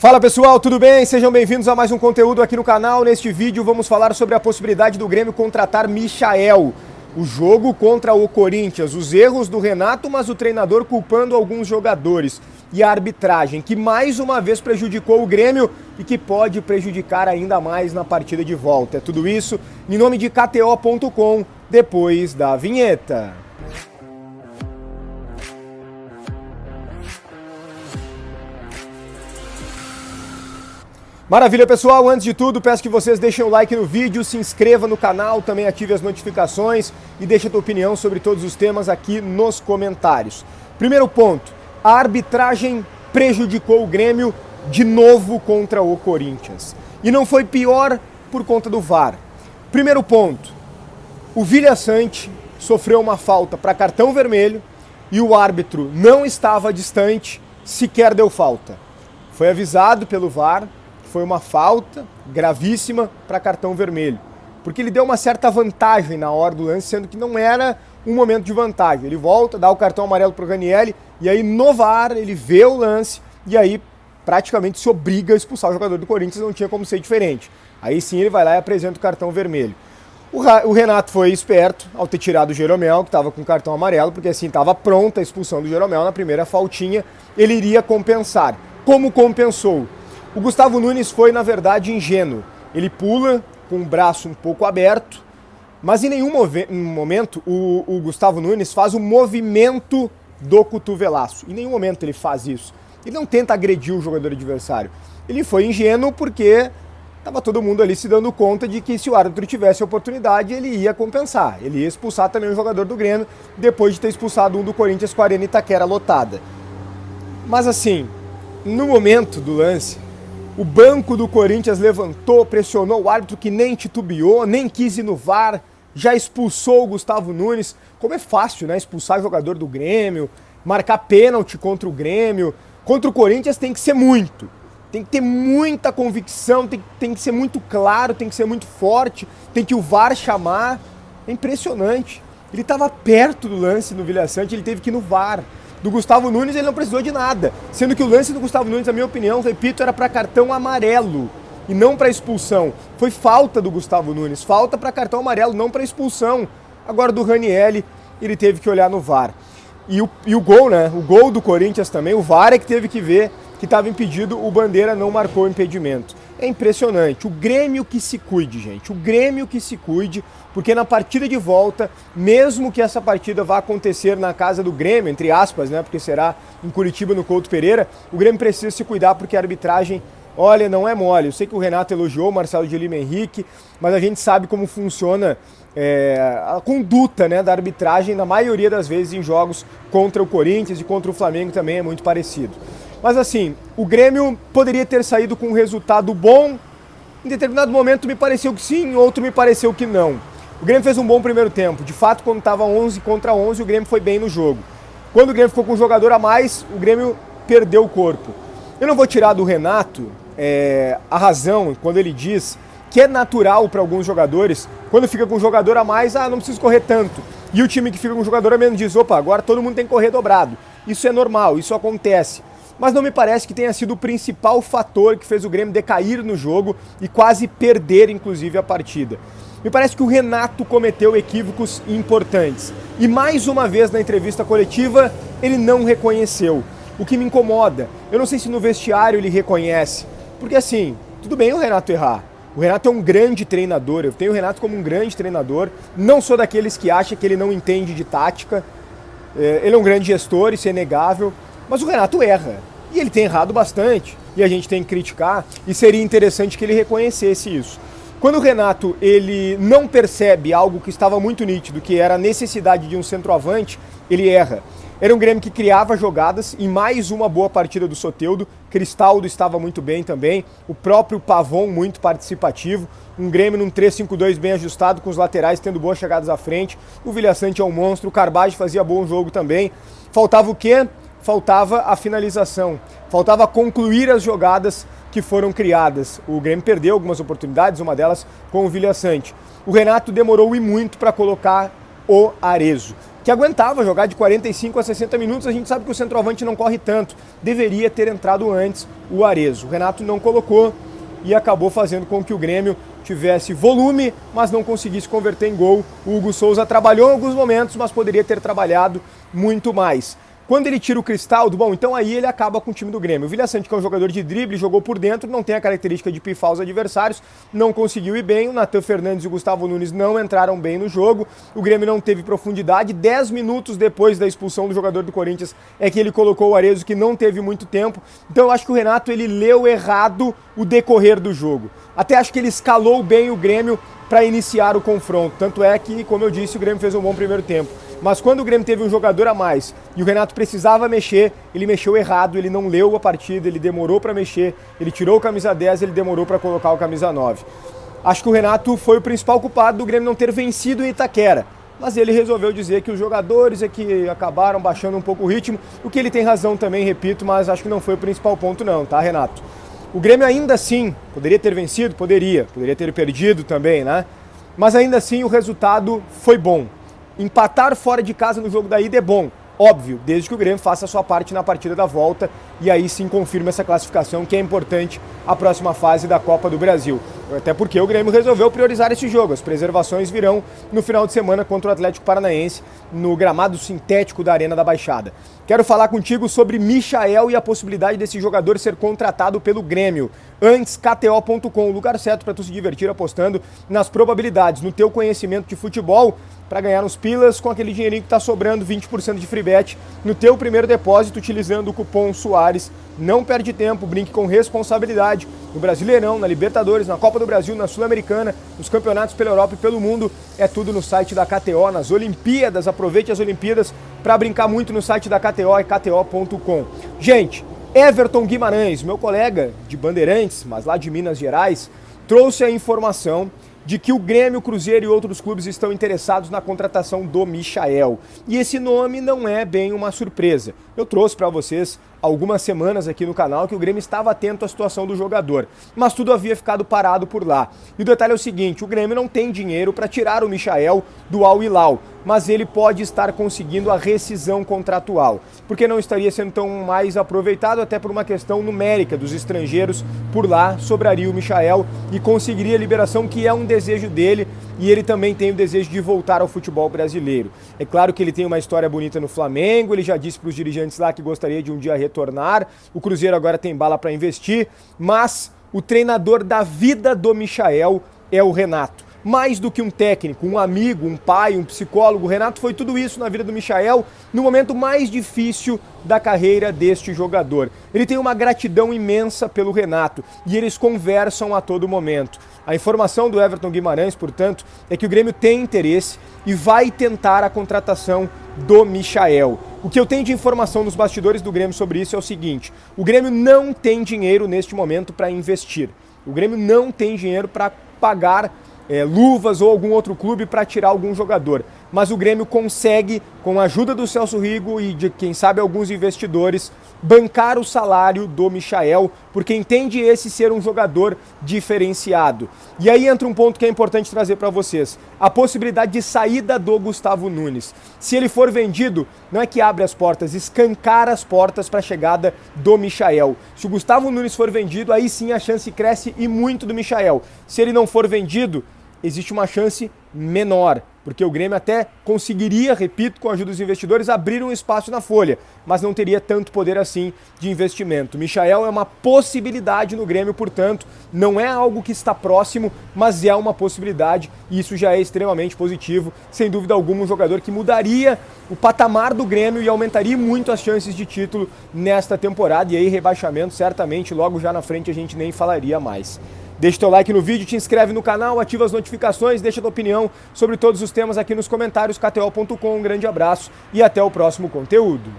Fala pessoal, tudo bem? Sejam bem-vindos a mais um conteúdo aqui no canal. Neste vídeo vamos falar sobre a possibilidade do Grêmio contratar Michael. O jogo contra o Corinthians, os erros do Renato, mas o treinador culpando alguns jogadores. E a arbitragem, que mais uma vez prejudicou o Grêmio e que pode prejudicar ainda mais na partida de volta. É tudo isso em nome de KTO.com, depois da vinheta. Maravilha, pessoal, antes de tudo peço que vocês deixem o like no vídeo, se inscreva no canal, também ative as notificações e deixe a tua opinião sobre todos os temas aqui nos comentários. Primeiro ponto, a arbitragem prejudicou o Grêmio de novo contra o Corinthians. E não foi pior por conta do VAR. Primeiro ponto, o Vilhaçante sofreu uma falta para cartão vermelho e o árbitro não estava distante, sequer deu falta. Foi avisado pelo VAR. Foi uma falta gravíssima para cartão vermelho, porque ele deu uma certa vantagem na hora do lance, sendo que não era um momento de vantagem. Ele volta, dá o cartão amarelo para o Ranieri, e aí no VAR ele vê o lance, e aí praticamente se obriga a expulsar o jogador do Corinthians, não tinha como ser diferente. Aí sim ele vai lá e apresenta o cartão vermelho. O Renato foi esperto ao ter tirado o Jeromel, que estava com cartão amarelo, porque assim estava pronta a expulsão do Jeromel na primeira faltinha, ele iria compensar. Como compensou? O Gustavo Nunes foi, na verdade, ingênuo. Ele pula com o braço um pouco aberto, mas em nenhum momento o Gustavo Nunes faz o movimento do cotovelaço. Em nenhum momento ele faz isso. Ele não tenta agredir o jogador adversário. Ele foi ingênuo porque estava todo mundo ali se dando conta de que se o árbitro tivesse a oportunidade, ele ia compensar. Ele ia expulsar também o jogador do Grêmio, depois de ter expulsado um do Corinthians com a Arena Itaquera lotada. Mas assim, no momento do lance, o banco do Corinthians levantou, pressionou o árbitro que nem titubeou, nem quis ir no VAR, já expulsou o Gustavo Nunes. Como é fácil, né? Expulsar jogador do Grêmio, marcar pênalti contra o Grêmio. Contra o Corinthians tem que ser muito. Tem que ter muita convicção, tem que ser muito claro, tem que ser muito forte, tem que o VAR chamar. É impressionante. Ele estava perto do lance no Vilhaçante, ele teve que ir no VAR. Do Gustavo Nunes ele não precisou de nada, sendo que o lance do Gustavo Nunes, na minha opinião, repito, era para cartão amarelo e não para expulsão. Foi falta do Gustavo Nunes, falta para cartão amarelo, não para expulsão. Agora do Ranieri, ele teve que olhar no VAR. E o gol, né? O gol do Corinthians também, o VAR é que teve que ver que estava impedido, o Bandeira não marcou o impedimento. É impressionante, o Grêmio que se cuide, gente, o Grêmio que se cuide, porque na partida de volta, mesmo que essa partida vá acontecer na casa do Grêmio, entre aspas, né, porque será em Curitiba, no Couto Pereira, o Grêmio precisa se cuidar porque a arbitragem, olha, não é mole. Eu sei que o Renato elogiou o Marcelo de Lima Henrique, mas a gente sabe como funciona a conduta, né, da arbitragem na maioria das vezes em jogos contra o Corinthians e contra o Flamengo também é muito parecido. Mas assim, o Grêmio poderia ter saído com um resultado bom, em determinado momento me pareceu que sim, em outro me pareceu que não. O Grêmio fez um bom primeiro tempo, de fato quando estava 11 contra 11 o Grêmio foi bem no jogo. Quando o Grêmio ficou com um jogador a mais, o Grêmio perdeu o corpo. Eu não vou tirar do Renato a razão quando ele diz que é natural para alguns jogadores, quando fica com um jogador a mais, não preciso correr tanto. E o time que fica com um jogador a menos diz, opa, agora todo mundo tem que correr dobrado. Isso é normal, isso acontece. Mas não me parece que tenha sido o principal fator que fez o Grêmio decair no jogo e quase perder, inclusive, a partida. Me parece que o Renato cometeu equívocos importantes. E mais uma vez na entrevista coletiva, ele não reconheceu. O que me incomoda, eu não sei se no vestiário ele reconhece. Porque assim, tudo bem o Renato errar. O Renato é um grande treinador, eu tenho o Renato como um grande treinador. Não sou daqueles que acham que ele não entende de tática. Ele é um grande gestor, isso é inegável. Mas o Renato erra, e ele tem errado bastante, e a gente tem que criticar, e seria interessante que ele reconhecesse isso. Quando o Renato ele não percebe algo que estava muito nítido, que era a necessidade de um centroavante, ele erra. Era um Grêmio que criava jogadas, e mais uma boa partida do Soteldo, Cristaldo estava muito bem também, o próprio Pavon muito participativo, um Grêmio num 3-5-2 bem ajustado, com os laterais tendo boas chegadas à frente, o Vilhaçante é um monstro, o Carbage fazia bom jogo também. Faltava o quê? Faltava a finalização, faltava concluir as jogadas que foram criadas. O Grêmio perdeu algumas oportunidades, uma delas com o Vilhaçante. O Renato demorou e muito para colocar o Arezzo. que aguentava jogar de 45 a 60 minutos. A gente sabe que o centroavante não corre tanto, deveria ter entrado antes o Arezzo. O Renato não colocou e acabou fazendo com que o Grêmio tivesse volume, mas não conseguisse converter em gol. O Hugo Souza trabalhou em alguns momentos, mas poderia ter trabalhado muito mais. Quando ele tira o Cristaldo, bom, então aí ele acaba com o time do Grêmio. O Vilhaçante, que é um jogador de drible, jogou por dentro, não tem a característica de pifar os adversários, não conseguiu ir bem. O Natan Fernandes e o Gustavo Nunes não entraram bem no jogo. O Grêmio não teve profundidade. 10 minutos depois da expulsão do jogador do Corinthians é que ele colocou o Arezzo, que não teve muito tempo. Então eu acho que o Renato, ele leu errado o decorrer do jogo. Até acho que ele escalou bem o Grêmio para iniciar o confronto. Tanto é que, como eu disse, o Grêmio fez um bom primeiro tempo. Mas quando o Grêmio teve um jogador a mais e o Renato precisava mexer, ele mexeu errado, ele não leu a partida, ele demorou para mexer, ele tirou o camisa 10, ele demorou para colocar o camisa 9. Acho que o Renato foi o principal culpado do Grêmio não ter vencido o Itaquera. Mas ele resolveu dizer que os jogadores é que acabaram baixando um pouco o ritmo, o que ele tem razão também, repito, mas acho que não foi o principal ponto não, tá, Renato? O Grêmio ainda assim poderia ter vencido? Poderia ter perdido também, né? Mas ainda assim o resultado foi bom. Empatar fora de casa no jogo da ida é bom, óbvio, desde que o Grêmio faça a sua parte na partida da volta e aí sim confirma essa classificação que é importante à próxima fase da Copa do Brasil. Até porque o Grêmio resolveu priorizar esse jogo. As preservações virão no final de semana contra o Atlético Paranaense no gramado sintético da Arena da Baixada. Quero falar contigo sobre Michael e a possibilidade desse jogador ser contratado pelo Grêmio. Antes, KTO.com, o lugar certo para tu se divertir apostando nas probabilidades, no teu conhecimento de futebol, para ganhar uns pilas com aquele dinheirinho que está sobrando, 20% de free bet no teu primeiro depósito utilizando o cupom Soares. Não perde tempo, brinque com responsabilidade. No Brasileirão, na Libertadores, na Copa do Brasil, na Sul-Americana, nos campeonatos pela Europa e pelo mundo, é tudo no site da KTO. Nas Olimpíadas, aproveite as Olimpíadas para brincar muito no site da KTO, é KTO.com. Gente, Everton Guimarães, meu colega de Bandeirantes, mas lá de Minas Gerais, trouxe a informação de que o Grêmio, o Cruzeiro e outros clubes estão interessados na contratação do Michael. E esse nome não é bem uma surpresa. Eu trouxe para vocês algumas semanas aqui no canal que o Grêmio estava atento à situação do jogador, mas tudo havia ficado parado por lá. E o detalhe é o seguinte, o Grêmio não tem dinheiro para tirar o Michael do Al Hilal, mas ele pode estar conseguindo a rescisão contratual, porque não estaria sendo tão mais aproveitado, até por uma questão numérica dos estrangeiros por lá, sobraria o Michael e conseguiria a liberação, que é um desejo dele, e ele também tem o desejo de voltar ao futebol brasileiro. É claro que ele tem uma história bonita no Flamengo, ele já disse para os dirigentes lá que gostaria de um dia retornar, o Cruzeiro agora tem bala para investir, mas o treinador da vida do Michael é o Renato. Mais do que um técnico, um amigo, um pai, um psicólogo, o Renato foi tudo isso na vida do Michael no momento mais difícil da carreira deste jogador. Ele tem uma gratidão imensa pelo Renato e eles conversam a todo momento. A informação do Everton Guimarães, portanto, é que o Grêmio tem interesse e vai tentar a contratação do Michael. O que eu tenho de informação nos bastidores do Grêmio sobre isso é o seguinte: o Grêmio não tem dinheiro neste momento para investir. O Grêmio não tem dinheiro para pagar luvas ou algum outro clube para tirar algum jogador. Mas o Grêmio consegue, com a ajuda do Celso Rigo e de, quem sabe, alguns investidores, bancar o salário do Michael, porque entende esse ser um jogador diferenciado. E aí entra um ponto que é importante trazer para vocês: a possibilidade de saída do Gustavo Nunes. Se ele for vendido, não é que abre as portas, escancara as portas para a chegada do Michael. Se o Gustavo Nunes for vendido, aí sim a chance cresce e muito do Michael. Se ele não for vendido, existe uma chance menor, porque o Grêmio até conseguiria, repito, com a ajuda dos investidores, abrir um espaço na folha, mas não teria tanto poder assim de investimento. Michael é uma possibilidade no Grêmio, portanto, não é algo que está próximo, mas é uma possibilidade, e isso já é extremamente positivo. Sem dúvida alguma, um jogador que mudaria o patamar do Grêmio e aumentaria muito as chances de título nesta temporada, e aí rebaixamento, certamente, logo já na frente a gente nem falaria mais. Deixa teu like no vídeo, te inscreve no canal, ativa as notificações, deixa tua opinião sobre todos os temas aqui nos comentários, KTO.com. Um grande abraço e até o próximo conteúdo.